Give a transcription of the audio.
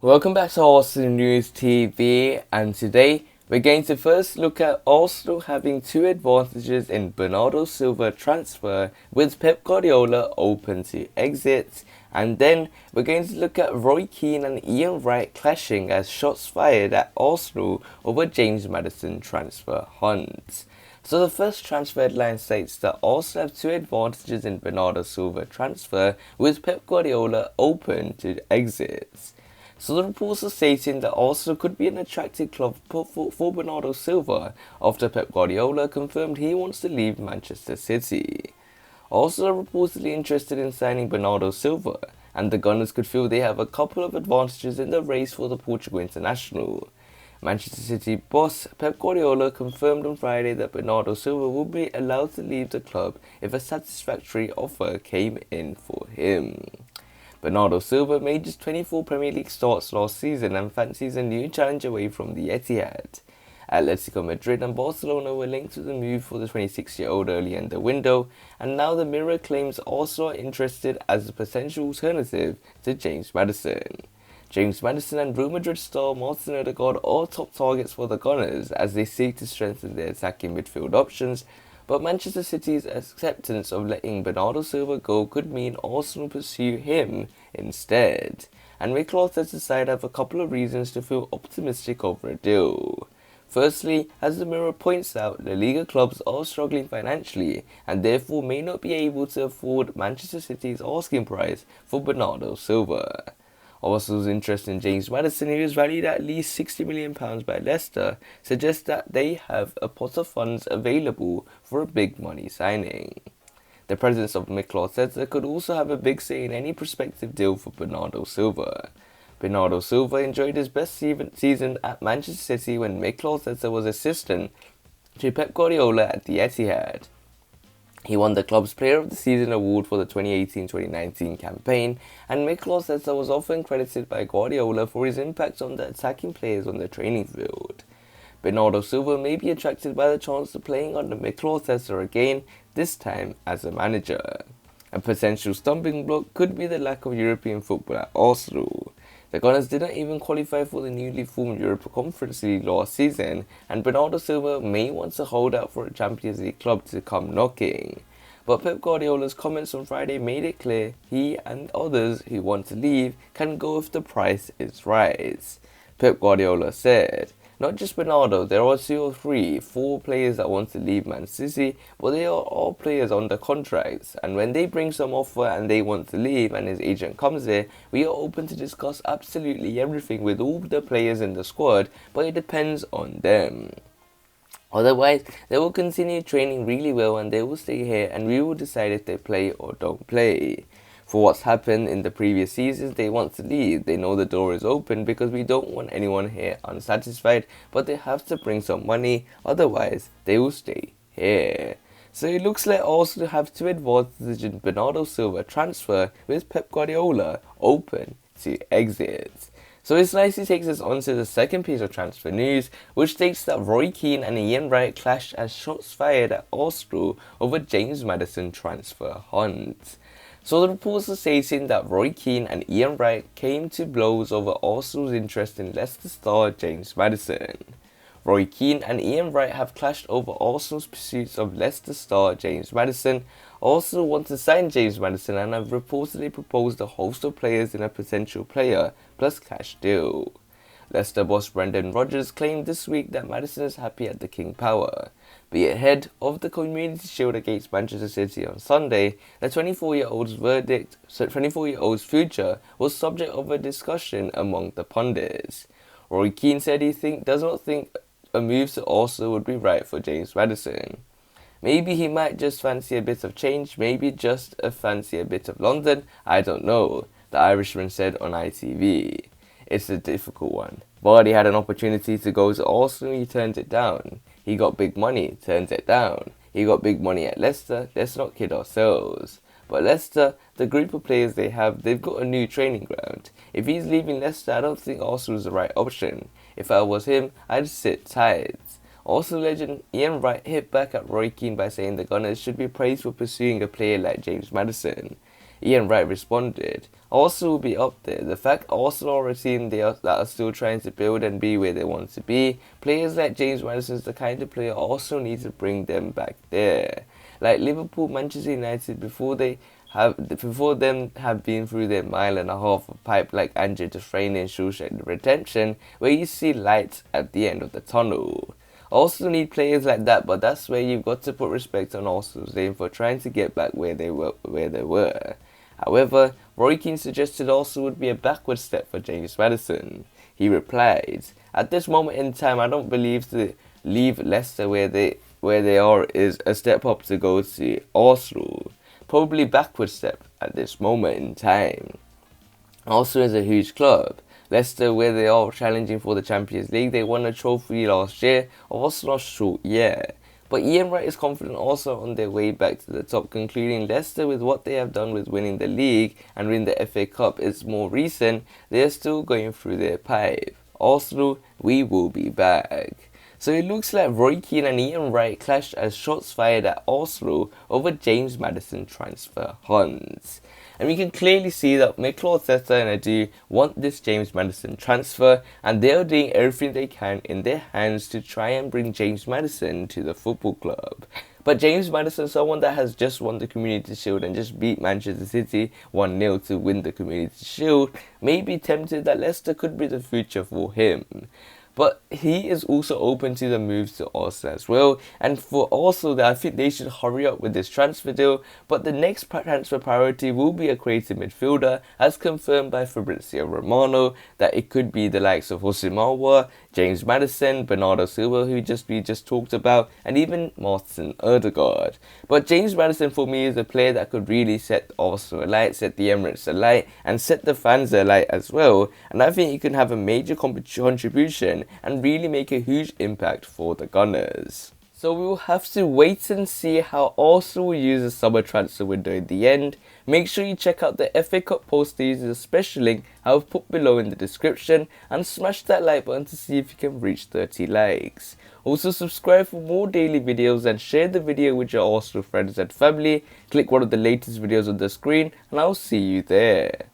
Welcome back to Arsenal News TV, and today we're going to first look at Arsenal having two advantages in Bernardo Silva transfer with Pep Guardiola open to exit, and then we're going to look at Roy Keane and Ian Wright clashing as shots fired at Arsenal over James Maddison transfer hunt. So the first transfer headline states that Arsenal have two advantages in Bernardo Silva transfer with Pep Guardiola open to exits. So the reports are stating that Arsenal could be an attractive club for Bernardo Silva after Pep Guardiola confirmed he wants to leave Manchester City. Arsenal are reportedly interested in signing Bernardo Silva, and the Gunners could feel they have a couple of advantages in the race for the Portugal international. Manchester City boss Pep Guardiola confirmed on Friday that Bernardo Silva will be allowed to leave the club if a satisfactory offer came in for him. Bernardo Silva made just 24 Premier League starts last season and fancies a new challenge away from the Etihad. Atletico Madrid and Barcelona were linked to the move for the 26-year-old early in the window, and now the Mirror claims Arsenal are interested as a potential alternative to James Maddison. James Maddison and Real Madrid star Martin Odegaard are top targets for the Gunners as they seek to strengthen their attacking midfield options, but Manchester City's acceptance of letting Bernardo Silva go could mean Arsenal pursue him instead, and Mikel Arteta's side have a couple of reasons to feel optimistic over a deal. Firstly, as the Mirror points out, La Liga clubs are struggling financially and therefore may not be able to afford Manchester City's asking price for Bernardo Silva. Arsenal's interest in James Maddison, who is valued at least £60 million by Leicester, suggests that they have a pot of funds available for a big money signing. The presence of Mikel Arteta could also have a big say in any prospective deal for Bernardo Silva. Bernardo Silva enjoyed his best season at Manchester City when Mikel Arteta was assistant to Pep Guardiola at the Etihad. He won the club's Player of the Season award for the 2018-2019 campaign, and Mikel Arteta was often credited by Guardiola for his impact on the attacking players on the training field. Bernardo Silva may be attracted by the chance of playing under Mikel Arteta again, this time as a manager. A potential stumbling block could be the lack of European football at Arsenal. The Gunners didn't even qualify for the newly formed Europa Conference League last season, and Bernardo Silva may want to hold out for a Champions League club to come knocking. But Pep Guardiola's comments on Friday made it clear he and others who want to leave can go if the price is right. Pep Guardiola said, "Not just Bernardo, there are 2 or 3, 4 players that want to leave Man City, but they are all players under contracts, and when they bring some offer and they want to leave and his agent comes there, we are open to discuss absolutely everything with all the players in the squad, but it depends on them. Otherwise, they will continue training really well and they will stay here and we will decide if they play or don't play. For what's happened in the previous seasons, they want to leave. They know the door is open because we don't want anyone here unsatisfied, but they have to bring some money, otherwise they will stay here." So it looks like Arsenal have two advantages in Bernardo Silva transfer with Pep Guardiola open to exit. So this nicely takes us on to the second piece of transfer news, which states that Roy Keane and Ian Wright clashed as shots fired at Arsenal over James Maddison transfer hunt. So the reports are stating that Roy Keane and Ian Wright came to blows over Arsenal's interest in Leicester star James Maddison. Roy Keane and Ian Wright have clashed over Arsenal's pursuits of Leicester star James Maddison. Arsenal want to sign James Maddison and have reportedly proposed a host of players in a potential player plus cash deal. Leicester boss Brendan Rodgers claimed this week that Maddison is happy at the King Power. Be ahead of the Community Shield against Manchester City on Sunday, the 24-year-old's future was subject of a discussion among the pundits. Roy Keane said he does not think a move to Arsenal would be right for James Maddison. "Maybe he might just fancy a bit of change, maybe just fancy a bit of London, I don't know," the Irishman said on ITV. "It's a difficult one. But he had an opportunity to go to Arsenal, he turned it down. He got big money, turned it down. He got big money at Leicester, let's not kid ourselves. But Leicester, the group of players they have, they've got a new training ground. If he's leaving Leicester, I don't think Arsenal is the right option. If I was him, I'd sit tight." Arsenal legend Ian Wright hit back at Roy Keane by saying the Gunners should be praised for pursuing a player like James Maddison. Ian Wright responded, Arsenal will be up there. The fact Arsenal are a team that are still trying to build and be where they want to be. Players like James Maddison is the kind of player Arsenal need to bring them back there. Like Liverpool, Manchester United, before them have been through their mile and a half of pipe like Andre Dufresne and Shawshank the Redemption, where you see light at the end of the tunnel. Arsenal need players like that, but that's where you've got to put respect on Arsenal's aim for trying to get back where they were. However, Roy Keane suggested Arsenal would be a backward step for James Maddison. He replied, "At this moment in time, I don't believe to leave Leicester where they are is a step up to go to Arsenal. Probably backward step at this moment in time. Arsenal is a huge club. Leicester, where they are challenging for the Champions League, they won a trophy last year. Arsenal short, yeah. But Ian Wright is confident also on their way back to the top, concluding Leicester, with what they have done with winning the league and winning the FA Cup is more recent, they are still going through their pipe. Arsenal, we will be back." So it looks like Roy Keane and Ian Wright clashed as shots fired at Arsenal over James Maddison transfer hunt. And we can clearly see that Mikel Arteta and Edu want this James Maddison transfer, and they are doing everything they can in their hands to try and bring James Maddison to the football club. But James Maddison, someone that has just won the Community Shield and just beat Manchester City 1-0 to win the Community Shield, may be tempted that Leicester could be the future for him. But he is also open to the moves to Arsenal as well. And for Arsenal, I think they should hurry up with this transfer deal. But the next transfer priority will be a creative midfielder, as confirmed by Fabrizio Romano, that it could be the likes of Jose Marwa, James Maddison, Bernardo Silva, who we just talked about, and even Martin Ødegaard. But James Maddison for me is a player that could really set Arsenal alight, set the Emirates alight, and set the fans alight as well. And I think he can have a major contribution and really make a huge impact for the Gunners. So we will have to wait and see how Arsenal will use the summer transfer window in the end. Make sure you check out the FA Cup poster using the special link I've put below in the description, and smash that like button to see if you can reach 30 likes. Also subscribe for more daily videos and share the video with your Arsenal friends and family. Click one of the latest videos on the screen and I'll see you there.